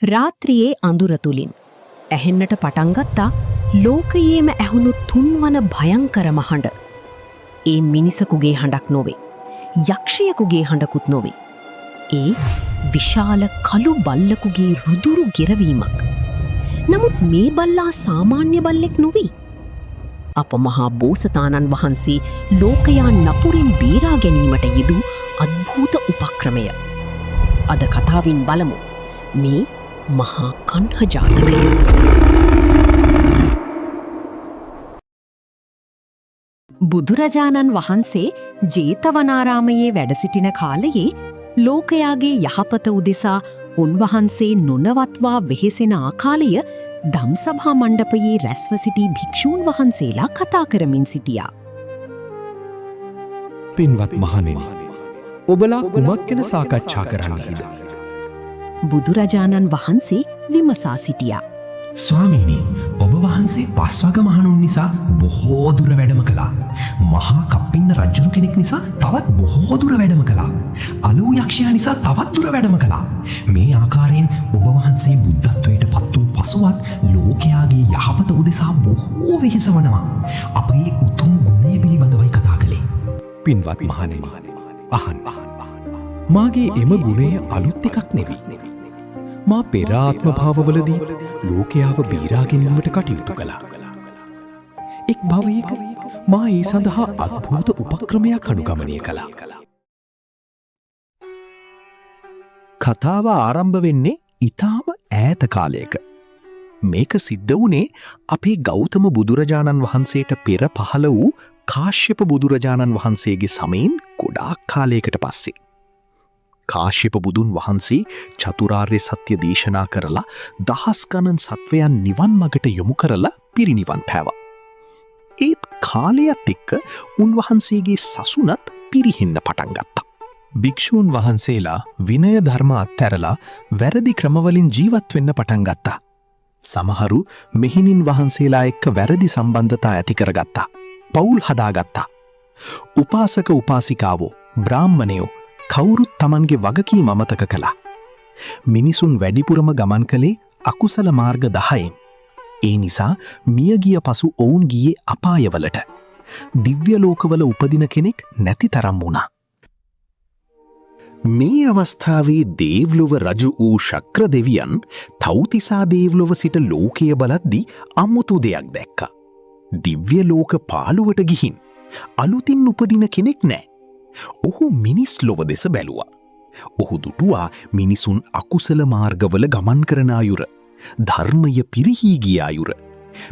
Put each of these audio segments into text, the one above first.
රාත්‍රියේ අඳුර තුලින් ඇහෙන්නට පටන් ගත්තා ලෝකයේම ඇහුණු තුන්වන භයංකර හඬ. ඒ මිනිසකුගේ හඬක් නොවේ. යක්ෂයෙකුගේ හඬකුත් නොවේ. ඒ විශාල කළු බල්ලකුගේ රුදුරු ගෙරවීමක්. නමුත් මේ බල්ලා සාමාන්‍ය බල්ලෙක් නොවේ. අප මහා බෝසතාණන් වහන්සේ ලෝකයා නපුරින් බේරා ගැනීමට යෙදූ අද්භූත උපක්‍රමය. අද කතාවින් බලමු මේ මහා කණ්හ ජාතකය. බුදුරජාණන් වහන්සේ ජේතවනාරාමයේ වැඩසිටින කාලයේ ලෝකයාගේ යහපත උදෙසා උන්වහන්සේ නොනවත්වා වෙහෙසෙන ආකාලය ධම්සභා මණ්ඩපයේ රැස්ව සිටි භික්ෂූන් වහන්සේලා කතා කරමින් සිටියා. පින්වත් මහණෙනි, ඔබලා කුමක් ගැන සාකච්ඡා කරන්නේද? බුදුරජාණන් වහන්සේ විමසා සිටියා. ස්වාමීනි, ඔබ වහන්සේ පස්වග මහණුන් නිසා බොහෝ දුර වැඩම කළා. මහා කප්පින්න රජුරු කෙනෙක් නිසා තවත් බොහෝ දුර වැඩම කළා. අලූ යක්ෂයා නිසා තවත් දුර වැඩම කළා. මේ ආකාරයෙන් ඔබ වහන්සේ බුද්ධත්වයට පත් වූ පසුවත් ලෝකයාගේ යහපත උදෙසා බොහෝ වෙහෙසවනවා. අපේ උතුම් ගුණය පිළිබඳවයි කතා කළේ. පින්වත් මහණෙනි, අහන්න. මාගේ එම ගුණය අලුත් එකක් නෙවෙයි. මා පෙර ආත්ම භාවවලදී ලෝකයාව බීරා ගැනීමට කටයුතු කළා. එක් භවයක මා ඒ සඳහා අද්භූත උපක්‍රමයක් අනුගමනය කළා. කතාව ආරම්භ වෙන්නේ ඊටාම ඈත කාලයක. මේක සිද්ධ වුණේ අපේ ගෞතම බුදුරජාණන් වහන්සේට පෙර පහළ වූ කාශ්‍යප බුදුරජාණන් වහන්සේගේ සමයෙන් ගොඩාක් කාලයකට පස්සේ. කාශ්‍යප බුදුන් වහන්සේ චතුරාර්ය සත්‍ය දේශනා කරලා දහස් ගණන් සත්වයන් නිවන් මගට යොමු කරලා පිරිනිවන් පෑවා. ඒත් කාලයත් එක්ක උන්වහන්සේගේ සසුනත් පිරිහෙන්න පටන් ගත්තා. භික්ෂූන් වහන්සේලා විනය ධර්ම අත්හැරලා වැරදි ක්‍රමවලින් ජීවත් වෙන්න පටන් ගත්තා. සමහරු මෙහිණින් වහන්සේලා එක්ක වැරදි සම්බන්ධතා ඇති කරගත්තා. පවුල් හදාගත්තා. උපාසක උපාසිකාවෝ, බ්‍රාහ්මණයෝ කවුරුත් තමන්ගේ වගකීම අමතක කළා. මිනිසුන් වැඩිපුරම ගමන් කළේ අකුසල මාර්ග 10න්. ඒ නිසා මියගිය පසු ඔවුන් ගියේ අපායවලට. දිව්‍ය ලෝකවල උපදින කෙනෙක් නැති තරම් වුණා. මේ අවස්ථාවේ දේව්ලොව රජු වූ ශක්‍ර දෙවියන් තව්තිසා දේව්ලොව සිට ලෝකය බලද්දී අමුතු දෙයක් දැක්කා. දිව්‍ය ලෝක පාළුවට ගිහින් අලුතින් උපදින කෙනෙක් නෑ. ඔහු මිනිස් ලොව දෙස බැලුවා. ඔහු දුටුවා මිනිසුන් අකුසල මාර්ගවල ගමන් කරන අයුර, ධර්මය පිරිහී ගිය අයුර,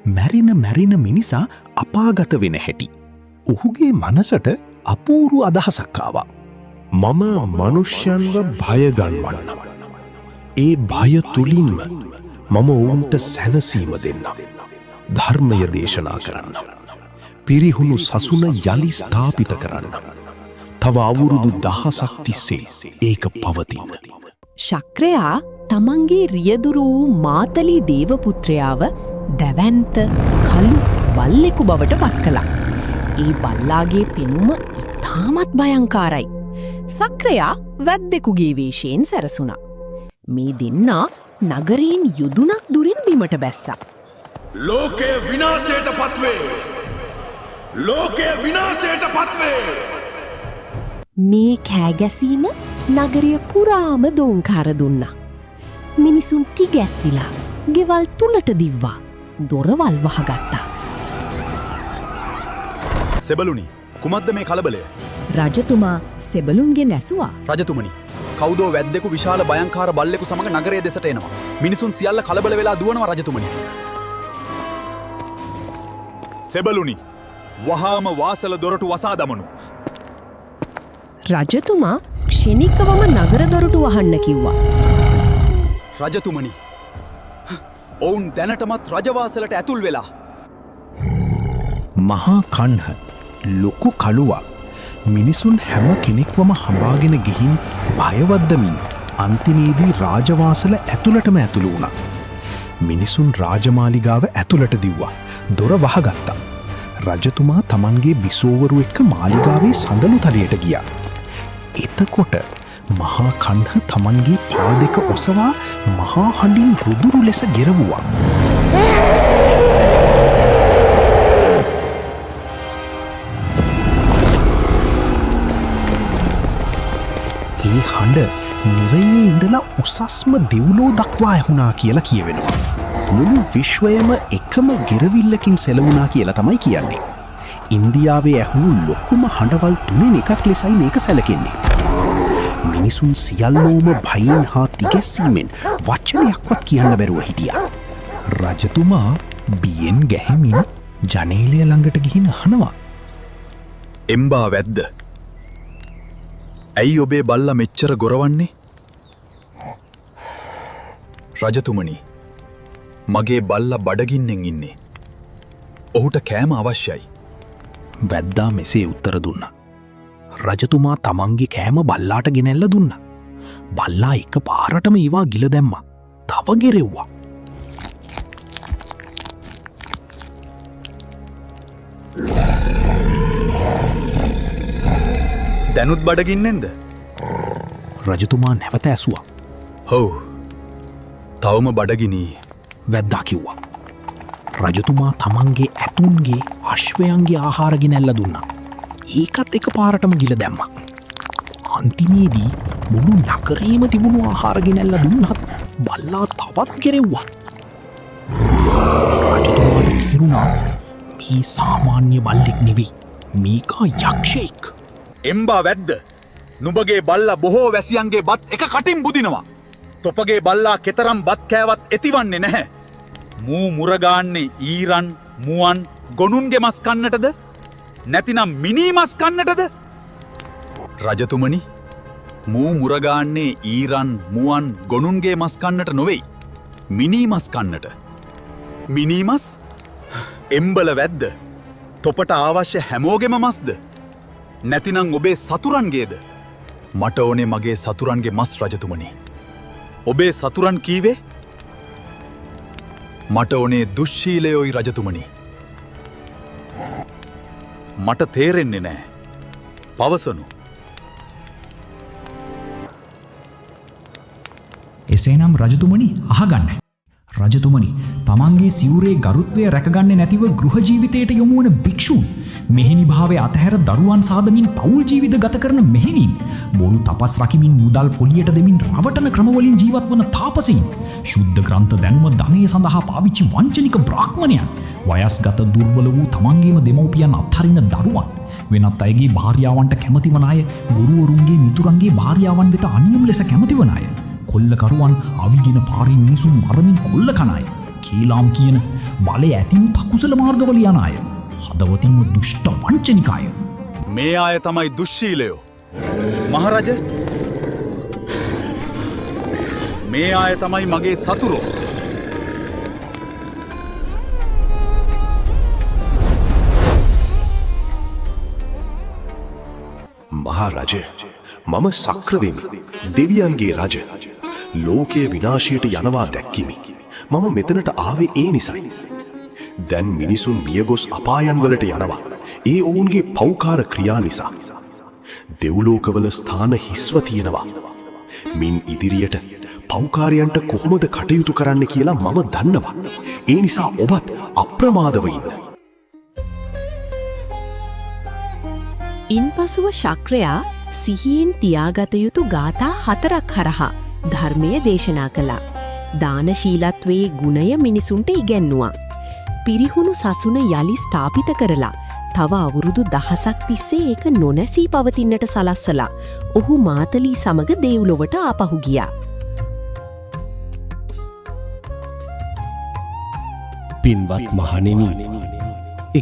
මැරෙන මිනිසා අපාගත වෙන හැටි. ඔහුගේ මනසට අපූරු අදහසක් ආවා. මම මනුෂ්‍යයන්ව භය ගන්වන්නම්. ඒ භය තුලින්ම මම ඔවුන්ට සැනසීම දෙන්නම්. ධර්මය දේශනා කරන්නම්. පිරිහුණු සසුන යලි ස්ථාපිත කරන්නම්. තව අවුරුදු 1000ක් තිස්සේ ඒක පවතින. ශක්‍රයා තමන්ගේ රියදුරු වූ මාතලී දේවපුත්‍රයාව දැවැන්ත කළු බල්ලෙකු බවට පත් කළා. ඒ බල්ලාගේ පෙනුම ඉතාමත් භයංකාරයි. සක්‍රයා වැද්දෙකුගේ වේශයෙන් සැරසුණා. මේ දෙන්නා නගරයෙන් යුදුනක් දුරින් බිමට බැස්සා. ලෝකය විනාශයට පත්වේ! ලෝකය විනාශයට පත්වේ! මේ කෑගැසීම නගරය පුරාම දෝංකාර දුන්නා. මිනිසුන් තිගැස්සිලා ගෙවල් තුලට දිව්වා. දොරවල් වහගත්තා. සෙබළුනි, කුමක්ද මේ කලබලය? රජතුමා සෙබළුන්ගෙන් ඇසුවා. රජතුමනි, කවුදෝ වැද්දෙකු විශාල භයංකාර බල්ලෙකු සමග නගරයේ දෙසට එනවා. මිනිසුන් සියල්ල කලබල වෙලා දුවනවා රජතුමනි. සෙබළුනි, වහාම වාසල දොරටු වසා දමනු. රජතුමා ක්ෂණිකවම නගර දොරටු වහන්න කිව්වා. රජතුමනි, ඔවුන් දැනටමත් රජවාසලට ඇතුල් වෙලා. මහා කණ්හ ලොකු කළුවා මිනිසුන් හැම කෙනෙක්වම හඹාගෙන ගිහින් භයවද්දමින් අන්තිමේදී රාජවාසල ඇතුළටම ඇතුළු වුණා. මිනිසුන් රාජමාලිගාව ඇතුළට දිව්වා. දොර වහගත්තා. රජතුමා තමන්ගේ බිසෝවරු එක්ක මාලිගාවේ සඳලු තලයට ගියා. එතකොට මහා කණ්හ තමන්ගේ පා දෙක ඔසවා මහා හඬින් රුදුරු ලෙස ගෙරවුවා. ඒ හඬ නිරයේ ඉඳලා උසස්ම දෙව්ලෝ දක්වා ඇහුණා කියලා කියවෙනවා. මුළු විශ්වයම එකම ගෙරවිල්ලකින් සෙලවුණා කියලා තමයි කියන්නේ. ඉන්දියාවේ ඇහුණු ලොකුම හඬවල් තුනෙන් එකක් ලෙසයි මේක සැලකෙන්නේ. මිනිසුන් සියල්ලෝම භයෙන් හා තිගැස්සීමෙන් වචනයක්වත් කියන්න බැරුව හිටියා. රජතුමා බියෙන් ගැහෙමින් ජනේලය ළඟට ගිහින් අහනවා. එම්බා වැද්ද. ඇයි ඔබේ බල්ලා මෙච්චර ගොරවන්නේ? රජතුමනි, මගේ බල්ලා බඩගින්නෙන් ඉන්නේ. ඔහුට කෑම අවශ්‍යයි. වැද්දා මෙසේ උත්තර දුන්න. රජතුමා තමන්ගේ කෑම බල්ලාට ගෙනැල්ල දුන්න. බල්ලා එක පාරටම ඒවා ගිල දැම්ම. තව ගෙරෙව්වා. දැනුත් බඩගින්නෙන්ද? රජතුමා නැවත ඇසුවා. හොව්, තවම බඩගිනී. වැද්දා කිව්වා. රජතුමා තමන්ගේ ඇතුන්ගේ අශ්වයන්ගේ ආහාර ගෙනැල්ල දුන්න. ඒකත් එක පාරටම ගිල දැම්ම. අන්තිමේදී මුළු නගරේම තිබුණු ආහාර ගෙනැල්ල දුන්නත් බල්ලා තවත් ගෙරෙව්වා. රජතුමාට තේරුණා මේ සාමාන්‍ය බල්ලෙක් නෙවෙයි, මේකා යක්ෂයෙක්. එම්බා වැද්ද, නුඹගේ බල්ලා බොහෝ වැසියන්ගේ බත් එක කටින් බුදිනවා. තොපගේ බල්ලා කෙතරම් බත් කෑවත් ඇතිවන්නේ නැහැ. මූ මුරගාන්නේ ඊරන්, මුවන්, ගොනුන්ගේ මස් කන්නටද? නැතිනම් මිනී මස් කන්නටද? රජතුමනි, මූ මුරගාන්නේ ඊරන්, මුවන්, ගොනුන්ගේ මස් කන්නට නොවෙයි, මිනී මස් කන්නට. මිනී මස්? එම්බල වැද්ද, තොපට අවශ්‍ය හැමෝගෙම මස්ද? නැතිනම් ඔබේ සතුරන්ගේද? මට ඕනේ මගේ සතුරන්ගේ මස් රජතුමනි. ඔබේ සතුරන් කීවේ? මට ඕනේ දුශ්ශීලයෝයි රජතුමනි. මට තේරෙන්නේ නෑ. පවසනු. එසේනම් රජතුමනි අහගන්න. රජතුමනි, තමන්ගේ සිවුරේ ගරුත්වය රැකගන්නේ නැතිව ගෘහ ජීවිතයට යොමු වන භික්ෂූන්, මෙහෙණි භාවය අතහැර දරුවන් සාදමින් පවුල් ජීවිත ගත කරන මෙහෙණින්, බොරු තපස් රකිමින් මුදල් පොලියට දෙමින් රවටන ක්‍රමවලින් ජීවත් වන තාපසීන්, ශුද්ධ ග්‍රන්ථ දැනුම ධනය සඳහා පාවිච්චි වංචනික බ්‍රාහ්මණයන්, වයස්ගත දුර්වල වූ තමන්ගේම දෙමව්පියන් අත්හරින දරුවන්, වෙනත් අයගේ භාර්යාවන්ට කැමති වන අය, ගුරුවරුන්ගේ මිතුරන්ගේ භාර්යාවන් වෙත අන්‍යම් ලෙස කැමති වන අය, කොල්ලකරුවන් අවිගෙන පාරේ මිනිසුන් මරමින් කොල්ල කන අය, කීලාම් කියන බලය ඇතිමු තකුසල මාර්ගවල යන අය, හදවතින්ම දුෂ්ට වංචනිකාය. මේ අය තමයි දුශ්ශීලයෝ. මහරජ, මේ අය තමයි මගේ සතුරෝ. මහරජ, මම සක්‍රවෙමි, දෙවියන්ගේ රජ. ලෝකයේ විනාශයට යනවා දැක්කිමි. මම මෙතනට ආවේ ඒ නිසයි. දැන් මිනිසුන් මියගොස් අපායන් වලට යනවා. ඒ ඔවුන්ගේ පෞකාර ක්‍රියා නිසා. දෙව්ලෝකවල ස්ථාන හිස්ව තියෙනවා. මින් ඉදිරියට පෞකාරයන්ට කොහොමද කටයුතු කරන්න කියලා මම දන්නවා. ඒ නිසා ඔබත් අප්‍රමාදව ඉන්න. ඉන්පසුව ශක්‍රයා සිහියෙන් තියාගත යුතු ගාථා 4ක් හරහා ධර්මය දේශනා කළා. දානශීලත්වයේ ගුණය මිනිසුන්ට ඉගැන්නුවා. පිරිහුණු සසුන යලි ස්ථාපිත කරලා තව අවුරුදු 10ක් තිස්සේ ඒක නොනැසී පවතින්නට සලස්සලා ඔහු මාතලී සමග දෙව්ලොවට ආපහු ගියා. පින්වත් මහණෙනි,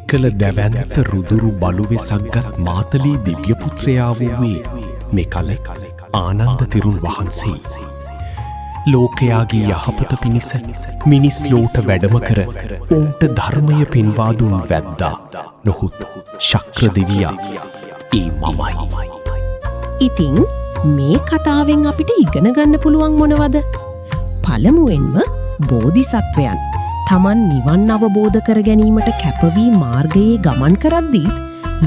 එකල දැවැන්ත රුදුරු බලුවෙසක්ගත් මාතලී දිව්‍යපුත්‍රයා වූයේ මෙකල ආනන්ද තෙරුන් වහන්සේ. ලෝකයාගේ යහපත පිණිස මිනිස් ලෝට වැඩම කර ඔවුන්ට ධර්මය පෙන්වා දුන් වැද්දා නොහුත් ශක්‍ර දෙවියා ඒ මමයි. ඉතින් මේ කතාවෙන් අපිට ඉගෙන ගන්න පුළුවන් මොනවද? පළමුවෙන්ම බෝධිසත්වයන් තමන් නිවන් අවබෝධ කර ගැනීමට කැපවී මාර්ගයේ ගමන් කරද්දීත්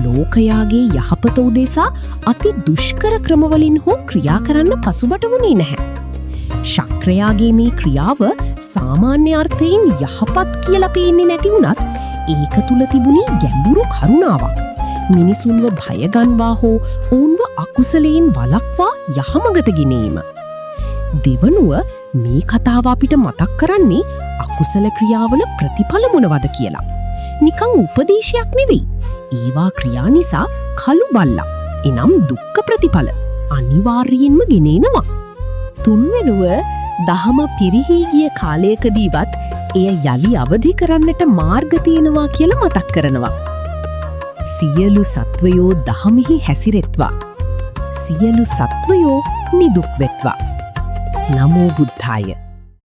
ලෝකයාගේ යහපත උදෙසා අති දුෂ්කර ක්‍රමවලින් හෝ ක්‍රියා කරන්න පසුබට වුණේ නැහැ. ශක්‍රයාගේ මේ ක්‍රියාව සාමාන්‍ය අර්ථයෙන් යහපත් කියලා පේන්නේ නැති වුණත් ඒක තුල තිබුණේ ගැඹුරු කරුණාවක්. මිනිසුන්ව භයගන්වා හෝ ඔවුන්ව අකුසලයෙන් වළක්වා යහමගට ගෙනීම. දෙවනුව මේ කතාව අපිට මතක් කරන්නේ අකුසල ක්‍රියාවල ප්‍රතිඵල මොනවද කියලා. නිකං උපදේශයක් නෙවෙයි. ඒවා ක්‍රියා නිසා කළු බල්ලා එනම් දුක්ඛ ප්‍රතිඵල අනිවාර්යයෙන්ම ගෙනෙනවා. තුන්වෙනුව දහම පිරිහී ගිය කාලයකදීවත් එය යලි අවදි කරන්නට මාර්ග තියෙනවා කියලා මතක් කරනවා. සියලු සත්වයෝ දහමෙහි හැසිරෙත්වා. සියලු සත්වයෝ නිදුක් වෙත්වා. නමෝ බුද්ධාය.